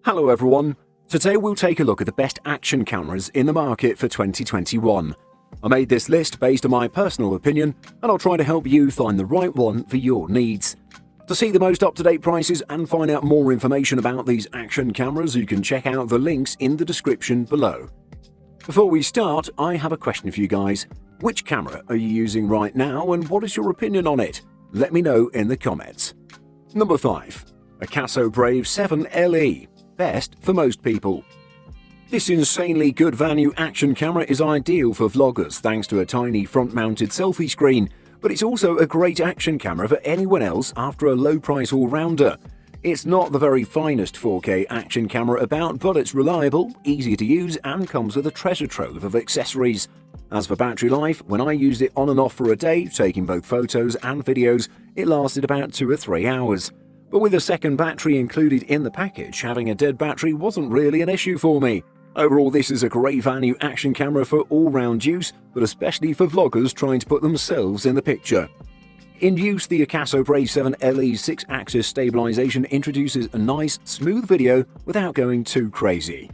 Hello everyone, today we'll take a look at the best action cameras in the market for 2021. I made this list based on my personal opinion and I'll try to help you find the right one for your needs. To see the most up-to-date prices and find out more information about these action cameras, you can check out the links in the description below. Before we start, I have a question for you guys. Which camera are you using right now and what is your opinion on it? Let me know in the comments. Number 5. AKASO Brave 7 LE. Best for most people. This insanely good value action camera is ideal for vloggers thanks to a tiny front-mounted selfie screen, but it's also a great action camera for anyone else after a low-price all-rounder. It's not the very finest 4K action camera about, but it's reliable, easy to use, and comes with a treasure trove of accessories. As for battery life, when I used it on and off for a day, taking both photos and videos, it lasted about 2 or 3 hours. But with a second battery included in the package, having a dead battery wasn't really an issue for me. Overall, this is a great value action camera for all-round use, but especially for vloggers trying to put themselves in the picture. In use, the AKASO Brave 7 LE's 6-axis stabilization introduces a nice, smooth video without going too crazy.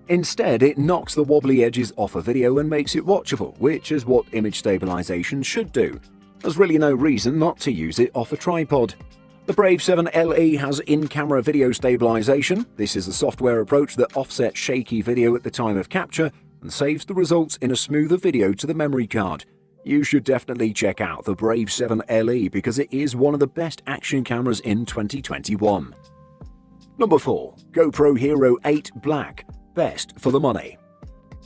Instead, it knocks the wobbly edges off a video and makes it watchable, which is what image stabilization should do. There's really no reason not to use it off a tripod. The Brave 7 LE has in-camera video stabilization. This is a software approach that offsets shaky video at the time of capture and saves the results in a smoother video to the memory card. You should definitely check out the Brave 7 LE because it is one of the best action cameras in 2021. Number 4. GoPro Hero 8 Black. Best for the money.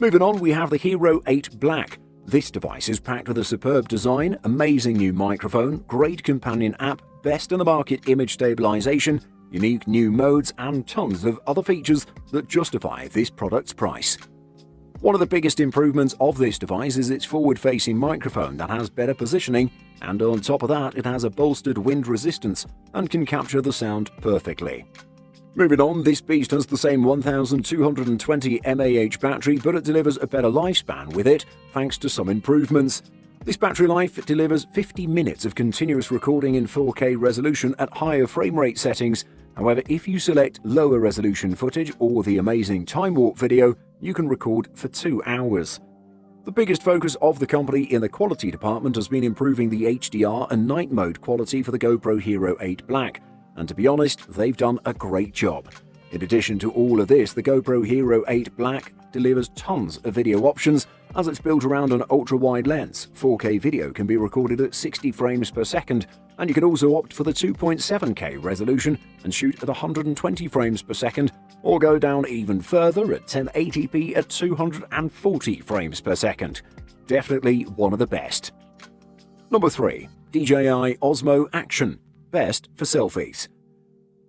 Moving on, we have the Hero 8 Black. This device is packed with a superb design, amazing new microphone, great companion app, best in the market image stabilization, unique new modes, and tons of other features that justify this product's price. One of the biggest improvements of this device is its forward-facing microphone that has better positioning, and on top of that it has a bolstered wind resistance and can capture the sound perfectly. Moving on, this beast has the same 1220 mAh battery, but it delivers a better lifespan with it thanks to some improvements. This battery life delivers 50 minutes of continuous recording in 4K resolution at higher frame rate settings. However, if you select lower resolution footage or the amazing time warp video, you can record for 2 hours. The biggest focus of the company in the quality department has been improving the HDR and night mode quality for the GoPro Hero 8 Black. And to be honest, they've done a great job. In addition to all of this, the GoPro Hero 8 Black delivers tons of video options. As it's built around an ultra-wide lens, 4K video can be recorded at 60 frames per second, and you can also opt for the 2.7K resolution and shoot at 120 frames per second, or go down even further at 1080p at 240 frames per second. Definitely one of the best. Number 3. DJI Osmo Action. Best for selfies.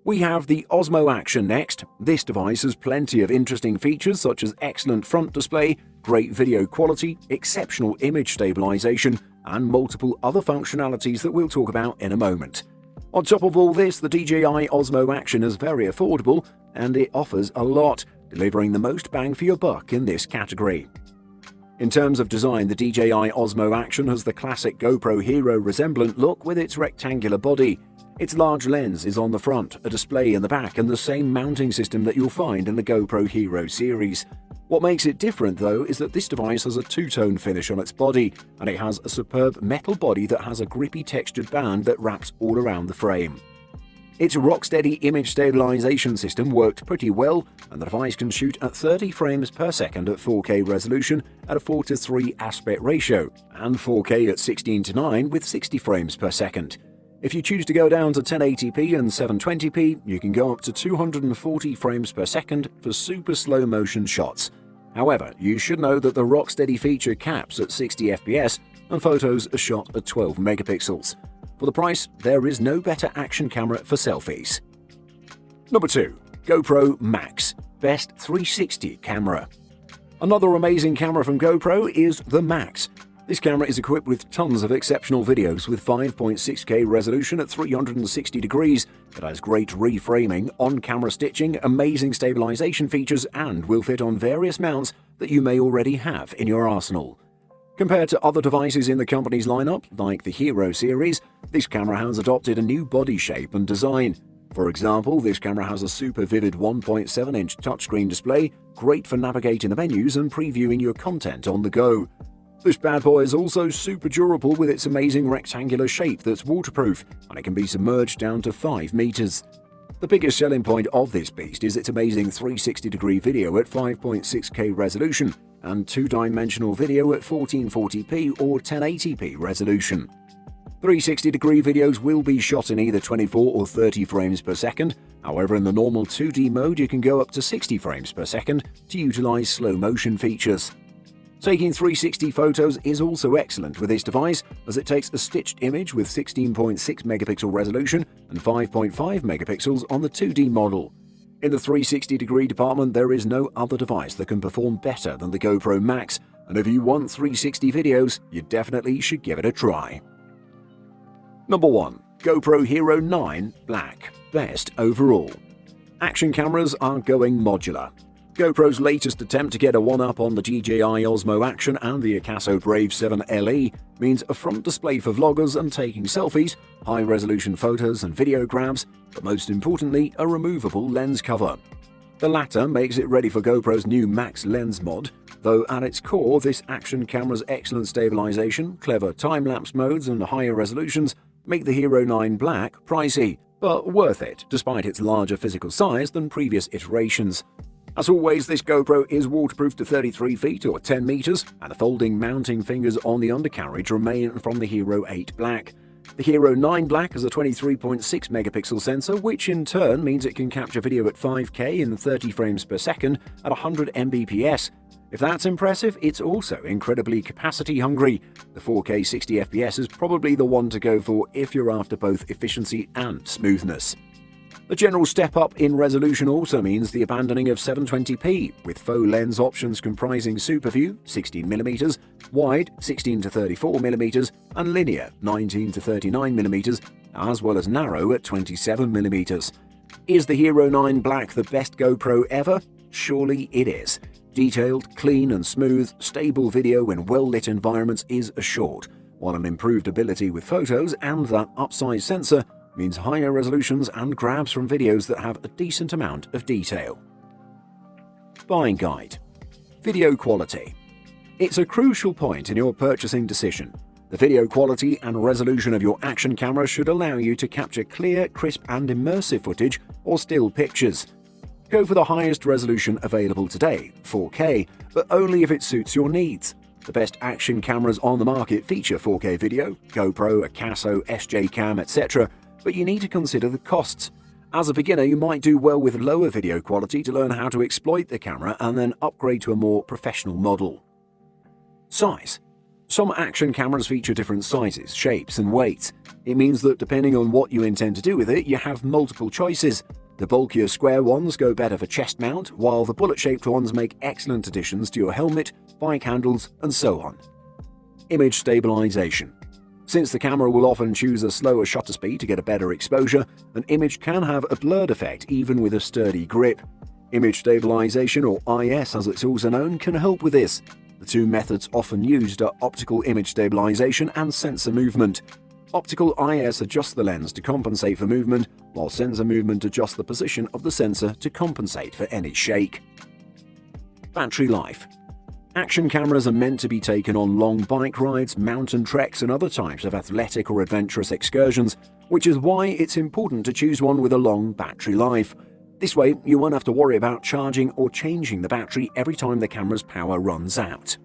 We have the Osmo Action next. This device has plenty of interesting features such as excellent front display, great video quality, exceptional image stabilization, and multiple other functionalities that we'll talk about in a moment. On top of all this, the DJI Osmo Action is very affordable and it offers a lot, delivering the most bang for your buck in this category. In terms of design, the DJI Osmo Action has the classic GoPro Hero resemblant look with its rectangular body. Its large lens is on the front, a display in the back, and the same mounting system that you'll find in the GoPro Hero series. What makes it different, though, is that this device has a two-tone finish on its body, and it has a superb metal body that has a grippy textured band that wraps all around the frame. Its rock-steady image stabilization system worked pretty well, and the device can shoot at 30 frames per second at 4K resolution at a 4:3 aspect ratio, and 4K at 16:9 with 60 frames per second. If you choose to go down to 1080p and 720p, you can go up to 240 frames per second for super slow motion shots. However, you should know that the rock-steady feature caps at 60 FPS and photos are shot at 12 megapixels. For the price, there is no better action camera for selfies. Number 2. GoPro Max. Best 360 camera. Another amazing camera from GoPro is the Max. This camera is equipped with tons of exceptional videos with 5.6K resolution at 360 degrees. It has great reframing, on-camera stitching, amazing stabilization features, and will fit on various mounts that you may already have in your arsenal. Compared to other devices in the company's lineup, like the Hero series, this camera has adopted a new body shape and design. For example, this camera has a super vivid 1.7-inch touchscreen display, great for navigating the menus and previewing your content on the go. This bad boy is also super durable with its amazing rectangular shape that's waterproof, and it can be submerged down to 5 meters. The biggest selling point of this beast is its amazing 360-degree video at 5.6K resolution and 2-dimensional video at 1440p or 1080p resolution. 360-degree videos will be shot in either 24 or 30 frames per second, however in the normal 2D mode you can go up to 60 frames per second to utilize slow motion features. Taking 360 photos is also excellent with this device, as it takes a stitched image with 16.6 megapixel resolution and 5.5 megapixels on the 2D model. In the 360-degree department, there is no other device that can perform better than the GoPro Max, and if you want 360 videos, you definitely should give it a try. Number 1. GoPro Hero 9 Black. Best overall. Action cameras are going modular. GoPro's latest attempt to get a one-up on the DJI Osmo Action and the AKASO Brave 7 LE means a front display for vloggers and taking selfies, high-resolution photos and video grabs, but most importantly, a removable lens cover. The latter makes it ready for GoPro's new Max lens mod, though at its core, this action camera's excellent stabilization, clever time-lapse modes and higher resolutions make the Hero 9 Black pricey, but worth it despite its larger physical size than previous iterations. As always, this GoPro is waterproof to 33 feet or 10 meters, and the folding mounting fingers on the undercarriage remain from the Hero 8 Black. The Hero 9 Black has a 23.6 megapixel sensor, which in turn means it can capture video at 5K in 30 frames per second at 100 Mbps. If that's impressive, it's also incredibly capacity hungry. The 4K 60 FPS is probably the one to go for if you're after both efficiency and smoothness. The general step up in resolution also means the abandoning of 720p, with faux lens options comprising superview 16mm, wide 16 to 34mm, and linear 19 to 39mm, as well as narrow at 27mm. Is the Hero 9 Black the best GoPro ever? Surely it is. Detailed, clean and smooth, stable video in well-lit environments is assured, while an improved ability with photos and that upsize sensor means higher resolutions and grabs from videos that have a decent amount of detail. Buying guide. Video quality. It's a crucial point in your purchasing decision. The video quality and resolution of your action camera should allow you to capture clear, crisp and immersive footage or still pictures. Go for the highest resolution available today, 4K, but only if it suits your needs. The best action cameras on the market feature 4K video, GoPro, AKASO, SJ-Cam, etc., but you need to consider the costs. As a beginner, you might do well with lower video quality to learn how to exploit the camera and then upgrade to a more professional model. Size. Some action cameras feature different sizes, shapes and weights. It means that depending on what you intend to do with it, you have multiple choices. The bulkier square ones go better for chest mount, while the bullet-shaped ones make excellent additions to your helmet, bike handles, and so on. Image stabilization. Since the camera will often choose a slower shutter speed to get a better exposure, an image can have a blurred effect even with a sturdy grip. Image stabilization, or IS as it's also known, can help with this. The two methods often used are optical image stabilization and sensor movement. Optical IS adjusts the lens to compensate for movement, while sensor movement adjusts the position of the sensor to compensate for any shake. Battery life. Action cameras are meant to be taken on long bike rides, mountain treks and other types of athletic or adventurous excursions, which is why it's important to choose one with a long battery life. This way, you won't have to worry about charging or changing the battery every time the camera's power runs out.